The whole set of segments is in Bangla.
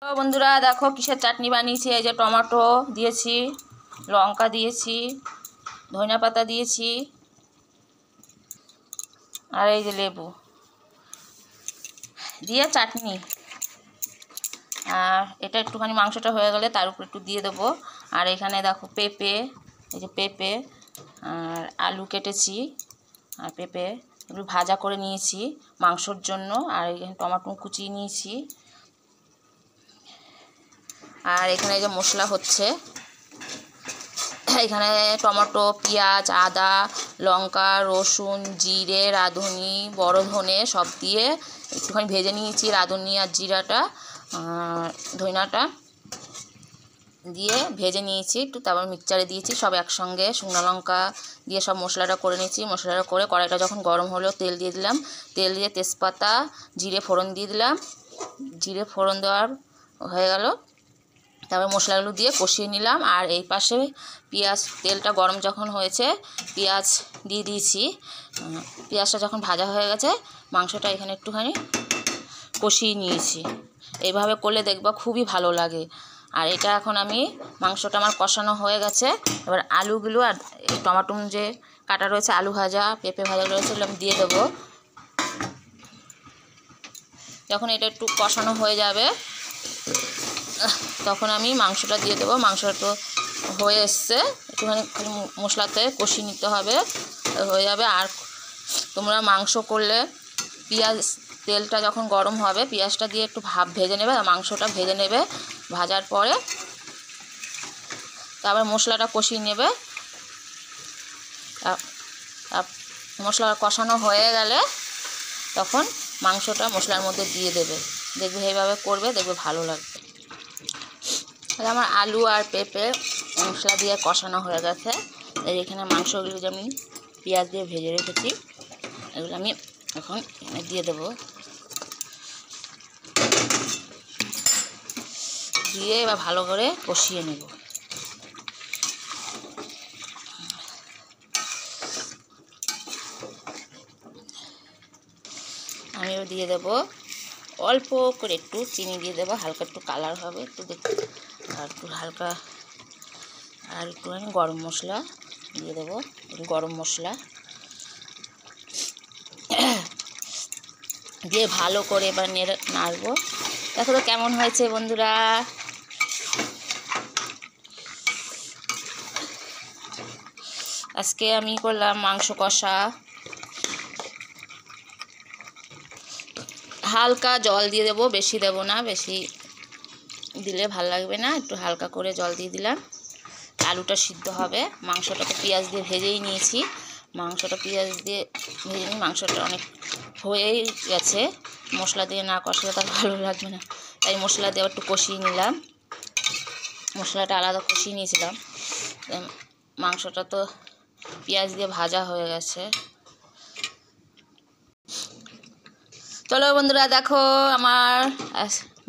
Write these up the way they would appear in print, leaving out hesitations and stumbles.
তো বন্ধুরা দেখো কিসের চাটনি বানিয়েছি। এই যে টমেটো দিয়েছি, লঙ্কা দিয়েছি, ধনিয়া পাতা দিয়েছি, আর এই যে লেবু দিয়ে চাটনি। আর এটা একটুখানি মাংসটা হয়ে গেলে তার উপর একটু দিয়ে দেবো। আর এখানে দেখো পেঁপে, এই যে পেঁপে আর আলু কেটেছি, আর পেঁপে এগুলো ভাজা করে নিয়েছি মাংসর জন্য। আর এখানে টমেটো কুচিয়ে নিয়েছি। আর এখানে এই যে মশলা হচ্ছে, এখানে টমেটো, পেঁয়াজ, আদা, লঙ্কা, রসুন, জিরে, রাঁধুনি, বড় ধনে সব দিয়ে একটুখানি ভেজে নিয়েছি। রাঁধুনি আর জিরাটা, ধনিয়াটা দিয়ে ভেজে নিয়েছি একটু, তারপর মিক্সচারে দিয়েছি সব একসঙ্গে। শুকনো লঙ্কা দিয়ে সব মশলাটা করে নিয়েছি। মশলাটা করে কড়াইটা যখন গরম হলো তেল দিয়ে দিলাম। তেল দিয়ে তেজপাতা, জিরে ফোড়ন দিয়ে দিলাম। জিরে ফোড়ন দেওয়ার হয়ে গেল, তারপর মশলাগুলো দিয়ে কষিয়ে নিলাম। আর এই পাশে পেঁয়াজ, তেলটা গরম যখন হয়েছে পেঁয়াজ দিয়ে দিয়েছি। পেঁয়াজটা যখন ভাজা হয়ে গেছে মাংসটা এখানে একটুখানি কষিয়ে নিয়েছি। এইভাবে করলে দেখবা খুবই ভালো লাগে। আর এটা এখন আমি মাংসটা আমার কষানো হয়ে গেছে। এবার আলুগুলো আর এই টমেটো যে কাটা রয়েছে, আলু ভাজা, পেঁপে ভাজা রয়েছে, এগুলো আমি দিয়ে দেবো। যখন এটা একটু কষানো হয়ে যাবে তখন আমি মাংসটা দিয়ে দেবো। মাংসটা একটু হয়ে এসছে, একটুখানি মশলাতে কষিয়ে নিতে হবে, হয়ে যাবে। আর তোমরা মাংস করলে পেঁয়াজ, তেলটা যখন গরম হবে পেঁয়াজটা দিয়ে একটু ভাপ ভেজে নেবে, মাংসটা ভেজে নেবে। ভাজার পরে তারপর মশলাটা কষিয়ে নেবে। মশলা কষানো হয়ে গেলে তখন মাংসটা মশলার মধ্যে দিয়ে দেবে। দেখবে এইভাবে করবে, দেখবে ভালো লাগবে। তাহলে আমার আলু আর পেঁপে মশলা দিয়ে কষানো হয়ে গেছে। এই এখানে মাংসগুলো যে আমি পেঁয়াজ দিয়ে ভেজে রেখেছি এগুলো আমি এখন এখানে দিয়ে দেবো। দিয়ে এবার ভালো করে কষিয়ে নেব। আমি এবার দিয়ে দেবো অল্প করে একটু চিনি দিয়ে দেবো, হালকা একটু কালার হবে একটু দেখতে। আর একটু হালকা আর একটুখানি গরম মশলা দিয়ে দেবো, গরম মশলা দিয়ে ভালো করে এবার নাড়বো। দেখো তো কেমন হয়েছে বন্ধুরা। আজকে আমি করলাম মাংস কষা। হালকা জল দিয়ে দেবো, বেশি দেবো না, বেশি দিলে ভালো লাগবে না। একটু হালকা করে জল দিয়ে দিলাম। আলুটা সিদ্ধ হবে। মাংসটা তো পেঁয়াজ দিয়ে ভেজেই নিয়েছি। মাংসটা পেঁয়াজ দিয়ে ভেজে নিই। মাংসটা অনেক হয়েই গেছে, মশলা দিয়ে না কষালে তার ভালো লাগবে না, তাই মশলা দিয়ে একটু কষিয়ে নিলাম। মশলাটা আলাদা কষিয়ে নিয়েছিলাম। মাংসটা তো পেঁয়াজ দিয়ে ভাজা হয়ে গেছে। চলো বন্ধুরা দেখো আমার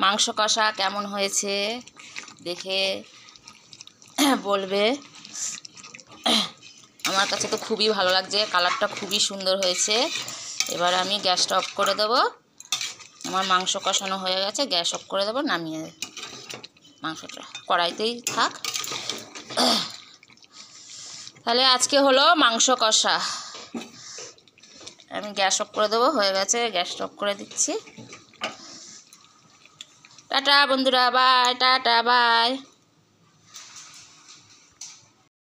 মাংস কষা কেমন হয়েছে দেখে বলবে। আমার কাছে তো খুবই ভালো লাগছে, কালারটা খুবই সুন্দর হয়েছে। এবার আমি গ্যাসটা অফ করে দেবো। আমার মাংস কষানো হয়ে গেছে, গ্যাস অফ করে দেবো, নামিয়ে মাংসটা কড়াইতেই থাক। তাহলে আজকে হলো মাংস কষা। আমি গ্যাস অফ করে দেবো, হয়ে গেছে, গ্যাসটা অফ করে দিচ্ছি। টাটা বন্ধুরা, বাই, টাটা বাই।